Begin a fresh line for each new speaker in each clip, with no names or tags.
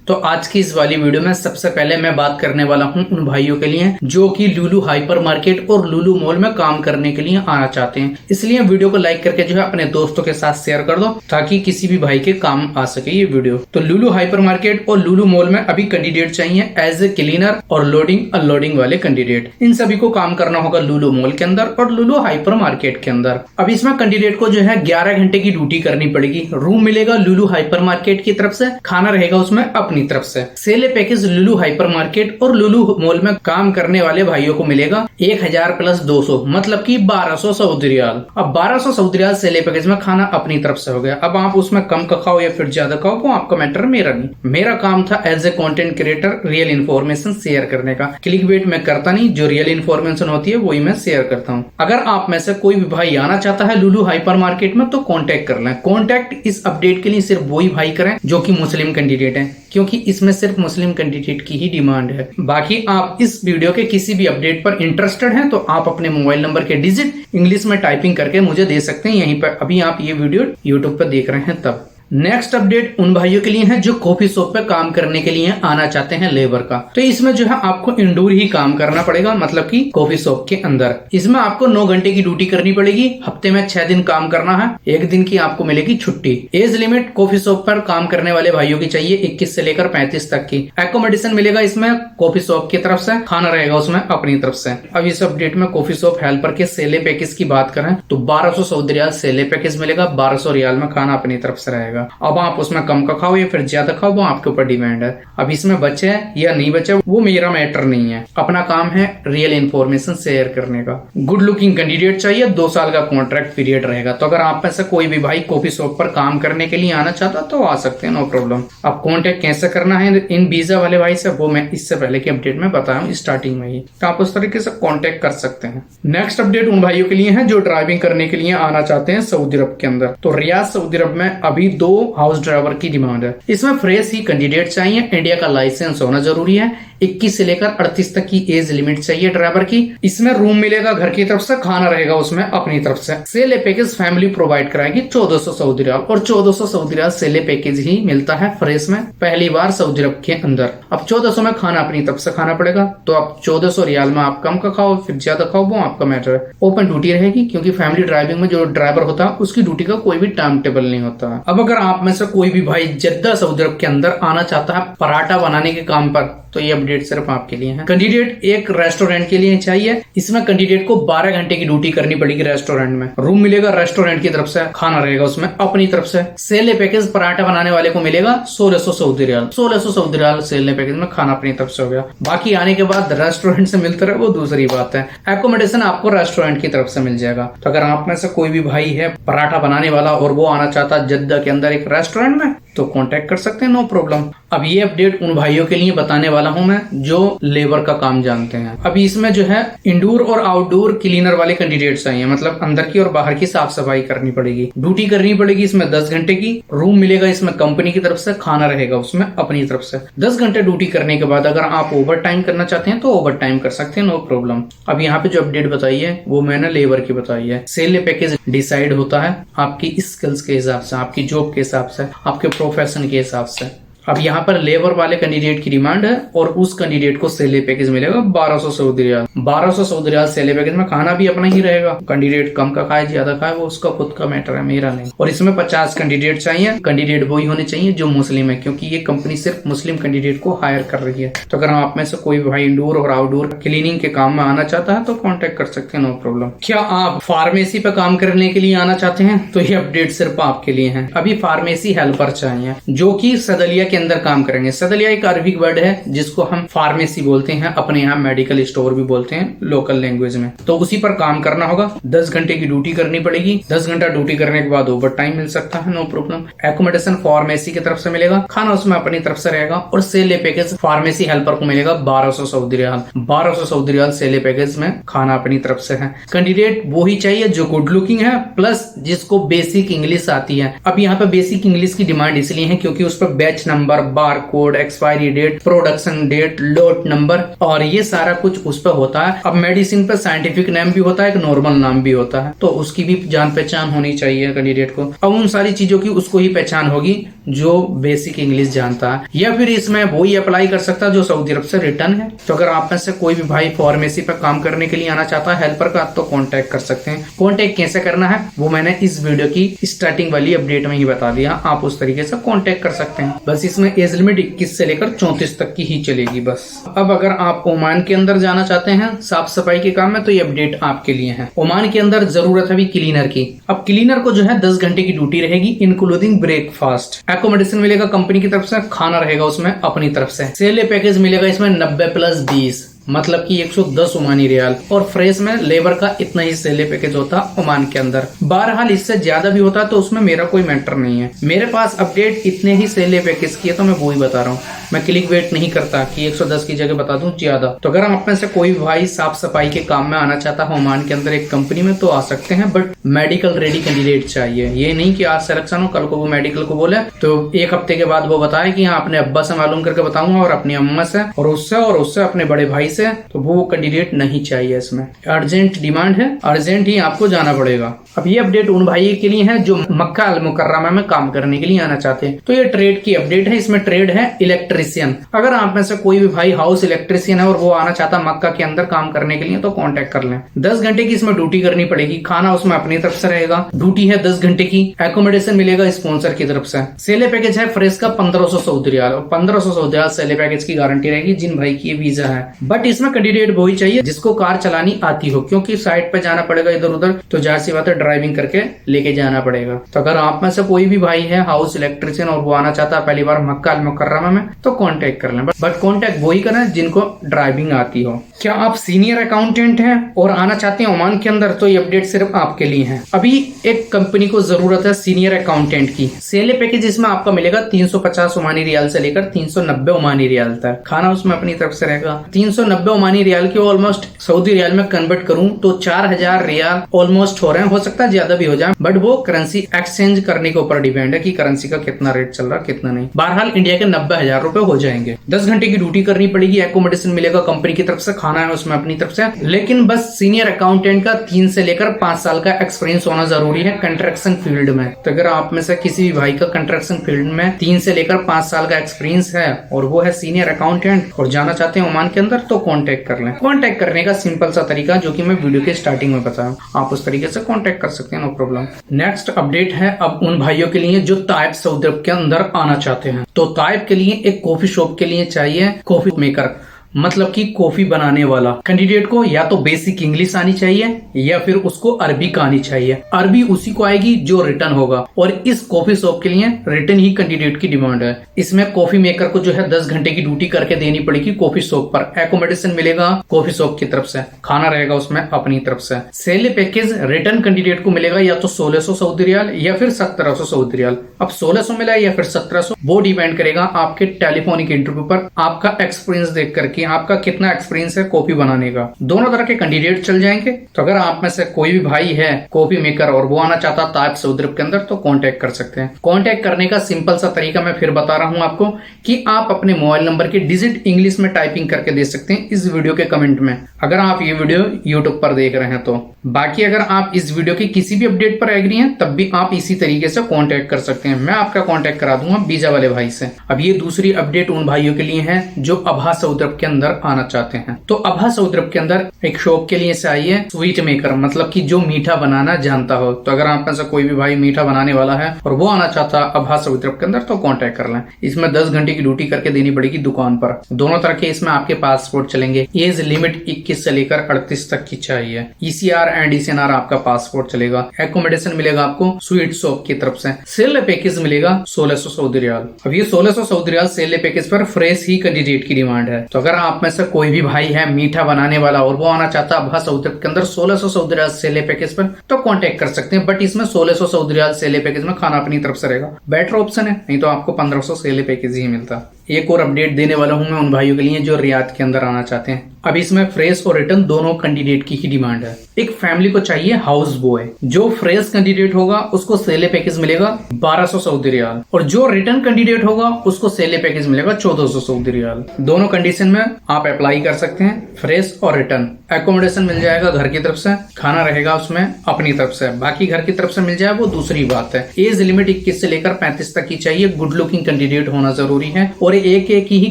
तो आज की इस वाली वीडियो में सबसे पहले मैं बात करने वाला हूं उन भाइयों के लिए जो कि लुलु हाइपर मार्केट और लुलु मॉल में काम करने के लिए आना चाहते हैं। इसलिए वीडियो को लाइक करके जो है अपने दोस्तों के साथ शेयर कर दो ताकि किसी भी भाई के काम आ सके ये वीडियो। तो लुलु हाइपर मार्केट और लुलु मॉल में अभी कैंडिडेट चाहिए एज ए क्लीनर और लोडिंग अनलोडिंग वाले कैंडिडेट। इन सभी को काम करना होगा लुलु मॉल के अंदर और लुलु हाइपर मार्केट के अंदर। अब इसमें कैंडिडेट को जो है 11 घंटे की ड्यूटी करनी पड़ेगी। रूम मिलेगा लुलु हाइपर मार्केट की तरफ से, खाना रहेगा उसमें अपनी तरफ से। सेले पैकेज लुलु हाइपर मार्केट और लुलु मॉल में काम करने वाले भाइयों को मिलेगा 1000 प्लस 200 मतलब कि 1200 सऊदी रियाल। अब 1200 सऊदी रियाल सेले पैकेज में खाना अपनी तरफ से हो गया। अब आप उसमें कम का खाओ या फिर ज्यादा खाओ वो आपका मैटर, मेरा नहीं। मेरा काम था as a content creator real information share करने का। क्लिक बेट मैं करता नहीं, जो रियल इन्फॉर्मेशन होती है वही मैं शेयर करता हूँ। अगर आप में से कोई भी भाई आना चाहता है लुलु हाइपर मार्केट में तो कॉन्टेक्ट कर लें। कॉन्टेक्ट इस अपडेट के लिए सिर्फ वही भाई करें जो कि मुस्लिम कैंडिडेट है, क्योंकि इसमें सिर्फ मुस्लिम कैंडिडेट की ही डिमांड है। बाकी आप इस वीडियो के किसी भी अपडेट पर इंटरेस्टेड हैं तो आप अपने मोबाइल नंबर के डिजिट इंग्लिश में टाइपिंग करके मुझे दे सकते हैं। यहीं पर अभी आप ये वीडियो यूट्यूब पर देख रहे हैं तब। नेक्स्ट अपडेट उन भाइयों के लिए है जो कॉफी शॉप पे काम करने के लिए आना चाहते हैं लेबर का। तो इसमें जो है आपको इंडोर ही काम करना पड़ेगा, मतलब कि कॉफी शॉप के अंदर। इसमें आपको 9 घंटे की ड्यूटी करनी पड़ेगी। हफ्ते में 6 दिन काम करना है, 1 दिन की आपको मिलेगी छुट्टी। एज लिमिट कॉफी शॉप पर काम करने वाले भाइयों की चाहिए 21 से लेकर 35 तक की। एकोमोडेशन मिलेगा इसमें कॉफी शॉप की तरफ से, खाना रहेगा उसमें अपनी तरफ से। अब इस अपडेट में कॉफी शॉप हेल्पर के सेले पैकेज की बात करें तो 1200 सऊदी रियाल सेले पैकेज मिलेगा। 1200 रियाल में खाना अपनी तरफ से रहेगा। अब आप उसमें कम का खाओ या फिर ज्यादा खाओ वो आपके ऊपर डिपेंड है। अब इसमें बचे या नहीं बचे वो मेरा मैटर नहीं है। अपना काम है रियल इन्फॉर्मेशन शेयर करने का। गुड लुकिंग कैंडिडेट चाहिए, 2 साल का कॉन्ट्रैक्ट पीरियड रहेगा। तो अगर आप में से कोई भी भाई कॉफी शॉप पर काम करने के लिए आना चाहता तो आ सकते हैं, नो प्रॉब्लम। अब कॉन्टेक्ट कैसे करना है इन वीजा वाले भाई से वो मैं इससे पहले की अपडेट में बताया हूँ स्टार्टिंग में ही, तो आप उस तरीके से कॉन्टेक्ट कर सकते हैं। नेक्स्ट अपडेट उन भाइयों के लिए है जो ड्राइविंग करने के लिए आना चाहते हैं सऊदी अरब के अंदर। तो रियाद सऊदी अरब में अभी 2 हाउस ड्राइवर की डिमांड है। इसमें फ्रेश ही कैंडिडेट चाहिए, इंडिया का लाइसेंस होना जरूरी है। 21 से लेकर 38 तक की एज लिमिट चाहिए ड्राइवर की। इसमें रूम मिलेगा घर की तरफ से, खाना रहेगा उसमें अपनी तरफ से। सेले पैकेज फैमिली प्रोवाइड कराएगी 1400 सऊदी रियाल और 1400 सऊदी रियाल सेले पैकेज ही मिलता है फ्रेश में पहली बार सऊदी अरब के अंदर। अब 1400 में खाना अपनी तरफ से खाना पड़ेगा। तो अब 1400 रियाल में आप कम का खाओ फिर ज्यादा खाओ वो आपका मैटर है। ओपन ड्यूटी रहेगी क्योंकि फैमिली ड्राइविंग में जो ड्राइवर होता है उसकी ड्यूटी का कोई भी टाइम टेबल नहीं होता। अब अगर आप में से कोई भी भाई जद्दा सऊदी अरब के अंदर आना चाहता है पराठा बनाने के काम पर तो ये अपडेट सिर्फ आपके लिए है। कैंडिडेट एक रेस्टोरेंट के लिए चाहिए। इसमें कैंडिडेट को 12 घंटे की ड्यूटी करनी पड़ेगी रेस्टोरेंट में। रूम मिलेगा रेस्टोरेंट की तरफ से, खाना रहेगा उसमें अपनी तरफ से। सेले पैकेज पराठा बनाने वाले को मिलेगा 1600 सऊदी रियाल। 1600 सऊदी रियाल सेले पैकेज में खाना अपनी तरफ से हो गया। बाकी आने के बाद रेस्टोरेंट से मिलता रहे वो दूसरी बात है। एकोमोडेशन आपको रेस्टोरेंट की तरफ से मिल जाएगा। तो अगर आप में से कोई भी भाई है पराठा बनाने वाला और वो आना चाहता है जद्दा के अंदर एक रेस्टोरेंट में तो कॉन्टेक्ट कर सकते हैं, नो प्रॉब्लम। अब ये अपडेट उन भाइयों के लिए बताने वाला हूं मैं जो लेबर का काम जानते हैं। अभी इसमें जो है इंडोर और आउटडोर क्लीनर वाले कैंडिडेट चाहिए, मतलब अंदर की और बाहर की साफ सफाई करनी पड़ेगी। ड्यूटी करनी पड़ेगी इसमें 10 घंटे की। रूम मिलेगा इसमें कंपनी की तरफ से, खाना रहेगा उसमें अपनी तरफ से। 10 घंटे ड्यूटी करने के बाद अगर आप ओवर टाइम करना चाहते हैं तो ओवर टाइम कर सकते हैं, नो प्रॉब्लम। अब यहाँ पे जो अपडेट बताई है वो मैंने लेबर की बताई है। सेल पैकेज डिसाइड होता है आपकी स्किल्स के हिसाब से, आपकी जॉब के हिसाब से, आपके प्रोफेशन के हिसाब से। अब यहाँ पर लेबर वाले कैंडिडेट की डिमांड है और उस कैंडिडेट को सेले पैकेज मिलेगा 1200 सऊदी रियाल। 1200 सऊदी रियाल सेले पैकेज में खाना भी अपना ही रहेगा। कैंडिडेट कम का खाए ज्यादा खाए वो उसका खुद का मैटर है, मेरा नहीं। और इसमें 50 कैंडिडेट चाहिए। कैंडिडेट वही होने चाहिए जो मुस्लिम है, क्योंकि ये कंपनी सिर्फ मुस्लिम कैंडिडेट को हायर कर रही है। तो अगर आप में से कोई भाई इंडोर और आउटडोर क्लीनिंग के काम में आना चाहता है तो कॉन्टेक्ट कर सकते हैं, नो प्रॉब्लम। क्या आप फार्मेसी पे काम करने के लिए आना चाहते हैं तो ये अपडेट सिर्फ आपके लिए है। अभी फार्मेसी हेल्पर चाहिए जो की सदलिया के अंदर काम करेंगे। सदलिया एक अरबिक वर्ड है जिसको हम फार्मेसी बोलते हैं, अपने यहाँ मेडिकल स्टोर भी बोलते हैं लोकल लैंग्वेज में। तो उसी पर काम करना होगा। 10 घंटे की ड्यूटी करनी पड़ेगी। 10 घंटा ड्यूटी करने के बाद ओवर टाइम मिल सकता है, नो प्रॉब्लम। एकोमोडेशन फार्मेसी की तरफ से मिलेगा, खाना उसमें अपनी तरफ से रहेगा। और सेले पैकेज फार्मेसी हेल्पर को मिलेगा 1200 सऊदी रियाल। 1200 सऊदी रियाल सेले पैकेज में खाना अपनी तरफ से है। कैंडिडेट वो ही चाहिए जो गुड लुकिंग है प्लस जिसको बेसिक इंग्लिश आती है। अब यहाँ पे बेसिक इंग्लिश की डिमांड इसलिए है क्योंकि उस पर batch number, bar code, expiry date, production date, lot number और ये सारा कुछ उस पर होता है। अब मेडिसिन पे साइंटिफिक नेम भी होता है, एक नॉर्मल नाम भी होता है, तो उसकी भी जान पहचान होनी चाहिए कैंडिडेट को। अब उन सारी चीजों की उसको ही पहचान होगी जो बेसिक इंग्लिश जानता है, या फिर इसमें वही अप्लाई कर सकता है जो सऊदी अरब से रिटर्न है। तो अगर आप में से कोई भी भाई फार्मेसी पे काम करने के लिए आना चाहता है हेल्पर का, तो कांटेक्ट कर सकते हैं। कांटेक्ट कैसे करना है वो मैंने इस वीडियो की स्टार्टिंग वाली अपडेट में ही बता दिया, आप उस तरीके से कांटेक्ट कर सकते हैं। बस इसमें एज लिमिट 21 से लेकर 34 तक की ही चलेगी बस। अब अगर आप ओमान के अंदर जाना चाहते हैं साफ सफाई के काम में, तो ये अपडेट आपके लिए है। ओमान के अंदर जरूरत है अभी क्लीनर की। अब क्लीनर को जो है 10 घंटे की ड्यूटी रहेगी इंक्लूडिंग ब्रेकफास्ट। एकोमोडेशन मिलेगा कंपनी की तरफ से, खाना रहेगा उसमें अपनी तरफ से। सैलरी पैकेज मिलेगा इसमें 90+20 मतलब कि 110 ओमानी रियाल, और फ्रेश में लेबर का इतना ही सैलरी पैकेज होता ओमान के अंदर। बहरहाल इससे ज्यादा भी होता तो उसमें मेरा कोई मैटर नहीं है। मेरे पास अपडेट इतने ही सैलरी पैकेज की है तो मैं वो ही बता रहा हूँ। मैं क्लिक वेट नहीं करता कि 110 की जगह बता दूं ज्यादा। तो अगर आप में से कोई भाई साफ सफाई के काम में आना चाहता है ओमान के अंदर एक कंपनी में, तो आ सकते हैं, बट मेडिकल रेडी कैंडिडेट चाहिए। ये नहीं कि आज सिलेक्शन हो कल को वो मेडिकल को बोले तो एक हफ्ते के बाद वो बताए कि हाँ अपने अब्बा से मालूम करके बताऊंगा और अपनी अम्मा से और उससे अपने बड़े भाई से, तो वो कैंडिडेट नहीं चाहिए। इसमें अर्जेंट डिमांड है, अर्जेंट ही आपको जाना पड़ेगा। अब ये अपडेट उन भाई के लिए है जो मक्का अल मुकर्रमा में काम करने के लिए आना चाहते हैं। तो ये ट्रेड की अपडेट है। इसमें ट्रेड है इलेक्ट्रिशियन। अगर आप में से कोई भी भाई हाउस इलेक्ट्रिशियन है और वो आना चाहता है मक्का के अंदर काम करने के लिए, तो कांटेक्ट कर लें। 10 घंटे की इसमें ड्यूटी करनी पड़ेगी, खाना उसमें अपनी तरफ से रहेगा। ड्यूटी है 10 घंटे की, एकोमोडेशन मिलेगा स्पॉन्सर की तरफ से। सैलरी पैकेज है फ्रेश का 1500 सऊदी रियाल, और 1500 सऊदी रियाल सैलरी पैकेज की गारंटी रहेगी जिन भाई की वीजा है। बट इसमें कैंडिडेट वही चाहिए जिसको कार चलानी आती हो, क्योंकि साइड पे जाना पड़ेगा इधर उधर, तो जाहिर सी बात है ड्राइविंग करके लेके जाना पड़ेगा। तो अगर आप में से कोई भी भाई है हाउस इलेक्ट्रिशियन और वो आना चाहता है पहली बार मक्का अल मुकर्रमा में, तो कांटेक्ट कर लें। बट कांटेक्ट वही करें जिनको ड्राइविंग आती हो। क्या आप सीनियर अकाउंटेंट हैं और आना चाहते हैं ओमान के अंदर, तो ये अपडेट सिर्फ आपके लिए है। अभी एक कंपनी को जरूरत है सीनियर अकाउंटेंट की। सैलरी पैकेज इसमें आपका मिलेगा 350 ओमानी रियाल से लेकर 390 ओमानी रियाल तक। खाना उसमें अपनी तरफ से रहेगा। 390 ओमानी रियाल की ऑलमोस्ट सऊदी रियाल में कन्वर्ट करूं तो 4000 रियाल ऑलमोस्ट हो रहे हैं। हो सकता है ज्यादा भी हो जाए, बट वो करेंसी एक्सचेंज करने के ऊपर डिपेंड है कि करेंसी का कितना रेट चल रहा है कितना नहीं। बहरहाल इंडिया के 90,000 रुपए हो जाएंगे। 10 घंटे की ड्यूटी करनी पड़ेगी, एकोमोडेशन मिलेगा कंपनी की तरफ से, खाना है उसमें अपनी तरफ से। लेकिन बस सीनियर अकाउंटेंट का 3 से लेकर 5 साल का एक्सपीरियंस होना जरूरी है कंस्ट्रक्शन फील्ड में। तो अगर आप में से किसी भी भाई का कंस्ट्रक्शन फील्ड में 3 से लेकर 5 साल का एक्सपीरियंस है और वो है सीनियर अकाउंटेंट और जाना चाहते हैं ओमान के अंदर, तो कांटेक्ट कर लें। कांटेक्ट करने का सिंपल सा तरीका जो कि मैं वीडियो के स्टार्टिंग में बताया, आप उस तरीके से कांटेक्ट कर सकते हैं, नो प्रॉब्लम। नेक्स्ट अपडेट है अब उन भाइयों के लिए जो ताइफ सऊदी अरब के अंदर आना चाहते हैं। तो ताइफ के लिए एक कॉफी शॉप के लिए चाहिए कॉफी मेकर, मतलब कि कॉफी बनाने वाला। कैंडिडेट को या तो बेसिक इंग्लिश आनी चाहिए या फिर उसको अरबी का आनी चाहिए। अरबी उसी को आएगी जो रिटर्न होगा, और इस कॉफी शॉप के लिए रिटर्न ही कैंडिडेट की डिमांड है। इसमें कॉफी मेकर को जो है 10 घंटे की ड्यूटी करके देनी पड़ेगी कॉफी शॉप पर। एकोमोडेशन मिलेगा कॉफी शॉप की तरफ से, खाना रहेगा उसमें अपनी तरफ से। सैलरी पैकेज रिटर्न कैंडिडेट को मिलेगा या तो 1600 सऊदी रियाल या फिर 1700 सऊदी रियाल। अब 1600 मिला या फिर 1700, वो डिपेंड करेगा आपके टेलीफोनिक इंटरव्यू पर, आपका एक्सपीरियंस देख करके आपका कितना एक्सपीरियंस है कॉफी बनाने का। दोनों तरह के कैंडिडेट चल जाएंगे। तो अगर आप में से कोई भी भाई है कॉफी मेकर और वो आना चाहता ताइफ सऊदी अरब के अंदर, तो कांटेक्ट कर सकते हैं। कांटेक्ट करने का सिंपल सा तरीका मैं फिर बता रहा हूं आपको कि आप अपने मोबाइल नंबर के डिजिट इंग्लिश में टाइपिंग करके दे सकते हैं इस वीडियो के कमेंट में, अगर आप ये वीडियो यूट्यूब पर देख रहे हैं तो। बाकी अगर आप इस वीडियो की किसी भी अपडेट पर एग्री हैं तब भी आप इसी तरीके से कांटेक्ट कर सकते हैं। मैं आपका कांटेक्ट करा दूंगा वीजा वाले भाई से। अब ये दूसरी अपडेट उन भाइयों के लिए है जो अबहा सऊदी अरब के अंदर आना चाहते हैं। तो अबहा सऊदी अरब के अंदर एक शॉप के लिए चाहिए स्वीट मेकर, मतलब कि जो मीठा बनाना जानता हो। तो अगर आप में से कोई भी भाई मीठा बनाने वाला है और वो आना चाहता है अबहा सऊदी अरब के अंदर, तो कांटेक्ट कर लें। इसमें 10 घंटे की ड्यूटी करके देनी पड़ेगी दुकान पर। दोनों तरह के इसमें आपके पासपोर्ट चलेंगे। एज लिमिट 21 से लेकर 38 तक की चाहिए। ECR एंड ECNR आपका पासपोर्ट चलेगा। एकोमोडेशन मिलेगा आपको स्वीट शॉप की तरफ से। सैलरी पैकेज मिलेगा 1600 सऊदी रियाल। अब ये 1600 सऊदी रियाल सैलरी पैकेज पर फ्रेश ही कैंडिडेट की डिमांड है। तो अगर आप में से कोई भी भाई है मीठा बनाने वाला और वो आना चाहता है अबहा सऊदी अरब के अंदर 1600 सऊदी रियाल सैलरी पैकेज पर, तो कांटेक्ट कर सकते हैं। बट इसमें 1600 सऊदी रियाल सैलरी पैकेज में खाना अपनी तरफ से रहेगा। बेटर ऑप्शन है, नहीं तो आपको 1500 सैलरी पैकेज ही मिलता। एक और अपडेट देने वाला हूं मैं उन भाइयों के लिए जो रियाद के अंदर आना चाहते हैं। अब इसमें फ्रेश और रिटर्न दोनों कैंडिडेट की ही डिमांड है। एक फैमिली को चाहिए हाउस बॉय। जो फ्रेश कैंडिडेट होगा उसको सैलरी पैकेज मिलेगा 1200 सऊदी रियाल, और जो रिटर्न कैंडिडेट होगा उसको सैलरी पैकेज मिलेगा 1400 सऊदी रियाल। दोनों कंडीशन में आप अप्लाई कर सकते हैं, फ्रेश और रिटर्न। एकोमोडेशन मिल जाएगा घर की तरफ से, खाना रहेगा उसमें अपनी तरफ से, बाकी घर की तरफ से मिल जाए वो दूसरी बात है। एज लिमिट 21 से लेकर 35 तक की चाहिए, गुड लुकिंग कैंडिडेट होना जरूरी है और एक ही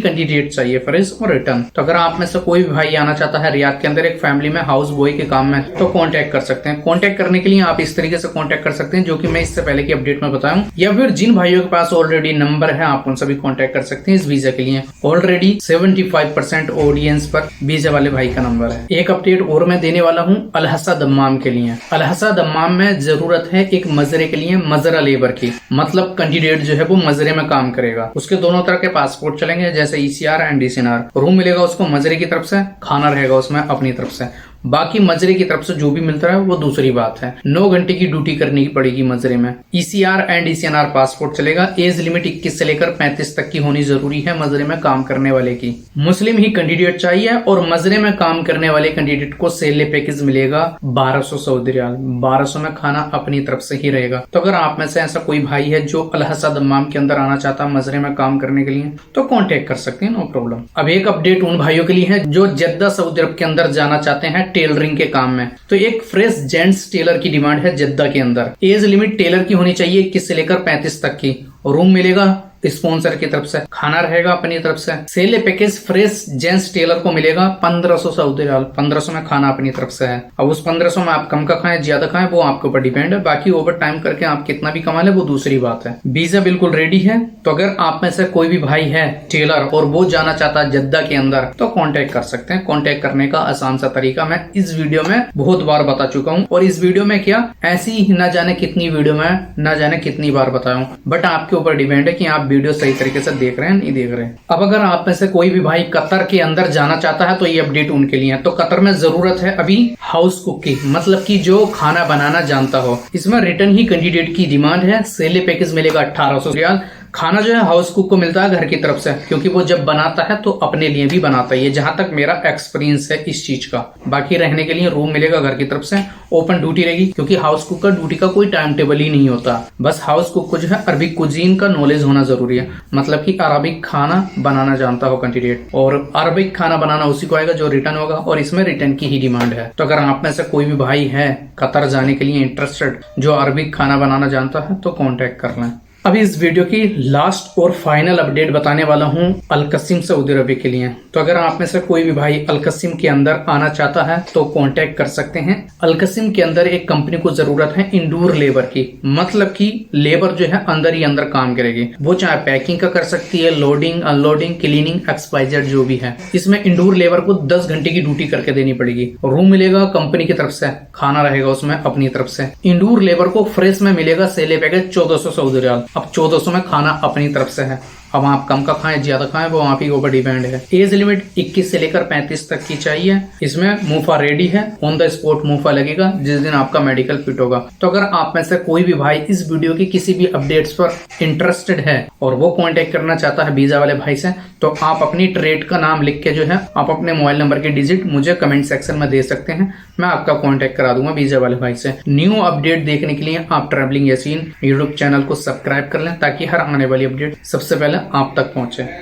कैंडिडेट चाहिए फॉरेस्ट और रिटर्न। तो अगर आप में से कोई भी भाई आना चाहता है रियाद के अंदर एक फैमिली में हाउस बॉय के काम में, तो कांटेक्ट कर सकते हैं। कांटेक्ट करने के लिए आप इस तरीके से कांटेक्ट कर सकते हैं जो कि मैं इससे पहले की अपडेट में बताऊं, या फिर जिन भाइयों के पास ऑलरेडी नंबर है आप उनसे भी कांटेक्ट कर सकते हैं इस वीजा के लिए। ऑलरेडी 75% ऑडियंस पर वीजा वाले भाई का नंबर है। एक अपडेट और मैं देने वाला हूँ अलहसा दम्माम के लिए। अलहसा दम्माम में जरूरत है एक मजरे के लिए, मजरा लेबर की, मतलब कैंडिडेट जो है वो मजरे में काम करेगा। उसके दोनों तरह के पासपोर्ट चलेंगे, जैसे ECR एंड DCNR। रूम मिलेगा उसको मजरे की तरफ से, खाना रहेगा उसमें अपनी तरफ से, बाकी मजरे की तरफ से जो भी मिलता है वो दूसरी बात है। 9 घंटे की ड्यूटी करनी पड़ेगी मजरे में। ECR एंड DCNR पासपोर्ट चलेगा। एज लिमिट 21 से लेकर 35 तक की होनी जरूरी है मजरे में काम करने वाले की। मुस्लिम ही कैंडिडेट चाहिए और मजरे में काम करने वाले कैंडिडेट को सेले पैकेज मिलेगा 1200 सऊदी रियाल। 1200 में खाना अपनी तरफ से ही रहेगा। तो अगर आप में से ऐसा कोई भाई है जो अलहसा दम्माम के अंदर आना चाहता है मजरे में काम करने के लिए, तो कॉन्टेक्ट कर सकते हैं, नो प्रॉब्लम। अब एक अपडेट उन भाइयों के लिए है जो जद्दा सऊदी अरब के अंदर जाना चाहते हैं टेलरिंग के काम में। तो एक फ्रेश जेंट्स टेलर की डिमांड है जद्दा के अंदर। एज लिमिट टेलर की होनी चाहिए 21 से लेकर 35 तक की। रूम मिलेगा स्पॉन्सर की तरफ से, खाना रहेगा अपनी तरफ से। सेले पैकेज फ्रेश जेंट्स टेलर को मिलेगा 1500 सऊदी रियाल। 1500 में खाना अपनी तरफ से है। अब उस 1500 में आप कम का खाएं ज्यादा खाएं वो आपके ऊपर डिपेंड है। बाकी ओवर टाइम करके आप कितना भी कमा ले वो दूसरी बात है। वीजा बिल्कुल रेडी है। तो अगर आप में से कोई भी भाई है टेलर और वो जाना चाहता है जद्दा के अंदर, तो कॉन्टेक्ट कर सकते हैं। कॉन्टेक्ट करने का आसान सा तरीका मैं इस वीडियो में बहुत बार बता चुका हूँ, और इस वीडियो में क्या ऐसी ही न जाने कितनी वीडियो में न जाने कितनी बार बताया, बट आपके ऊपर डिपेंड है कि आप वीडियो सही तरीके से देख रहे हैं नहीं देख रहे हैं। अब अगर आप में से कोई भी भाई कतर के अंदर जाना चाहता है तो ये अपडेट उनके लिए है। तो कतर में जरूरत है अभी हाउस कुक की, मतलब कि जो खाना बनाना जानता हो। इसमें रिटर्न ही कैंडिडेट की डिमांड है। सेले पैकेज मिलेगा 1800 रियाल। खाना जो है हाउस कुक को मिलता है घर की तरफ से, क्योंकि वो जब बनाता है तो अपने लिए भी बनाता है, जहां तक मेरा एक्सपीरियंस है इस चीज का। बाकी रहने के लिए रूम मिलेगा घर की तरफ से, ओपन ड्यूटी रहेगी, क्योंकि हाउस कुक का ड्यूटी का कोई टाइम टेबल ही नहीं होता। बस हाउस कुक को जो है अरबिक कुजीन का नॉलेज होना जरूरी है, मतलब कि अरबिक खाना बनाना जानता हो कैंडिडेट, और अरबिक खाना बनाना उसी को आएगा जो रिटर्न होगा, और इसमें रिटर्न की ही डिमांड है। तो अगर आप में से कोई भी भाई है कतर जाने के लिए इंटरेस्टेड जो अरबिक खाना बनाना जानता है, तो कॉन्टेक्ट कर लें। अभी इस वीडियो की लास्ट और फाइनल अपडेट बताने वाला हूं अलकसीम सऊदी अरब के लिए। तो अगर आप में से कोई भी भाई अलकसीम के अंदर आना चाहता है तो कांटेक्ट कर सकते हैं। अलकसीम के अंदर एक कंपनी को जरूरत है इंडोर लेबर की, मतलब कि लेबर जो है अंदर ही अंदर काम करेगी। वो चाहे पैकिंग का कर सकती है, लोडिंग अनलोडिंग क्लीनिंग XYZ जो भी है। इसमें इंडोर लेबर को 10 घंटे की ड्यूटी करके देनी पड़ेगी। रूम मिलेगा कंपनी की तरफ से, खाना रहेगा उसमें अपनी तरफ से। इंडोर लेबर को फ्रेश में मिलेगा सेले पैकेज 1400 सऊदी रियाल। अब 1400 में खाना अपनी तरफ से है। अब आप कम का खाएं ज्यादा खाएं वो आप ही ऊपर डिपेंड है। एज लिमिट 21 से लेकर 35 तक की चाहिए। इसमें मुफा रेडी है, ऑन द स्पॉट मुफा लगेगा जिस दिन आपका मेडिकल फिट होगा। तो अगर आप में से कोई भी भाई इस वीडियो की किसी भी अपडेट्स पर इंटरेस्टेड है और वो कांटेक्ट करना चाहता है वीजा वाले भाई से, तो आप अपनी ट्रेड का नाम लिख के जो है आप अपने मोबाइल नंबर के डिजिट मुझे कमेंट सेक्शन में दे सकते हैं। मैं आपका कांटेक्ट करा दूंगा वीजा वाले भाई से। न्यू अपडेट देखने के लिए आप ट्रैवलिंग यासीन यूट्यूब चैनल को सब्सक्राइब कर लें, ताकि हर आने वाली अपडेट सबसे पहले आप तक पहुंचे।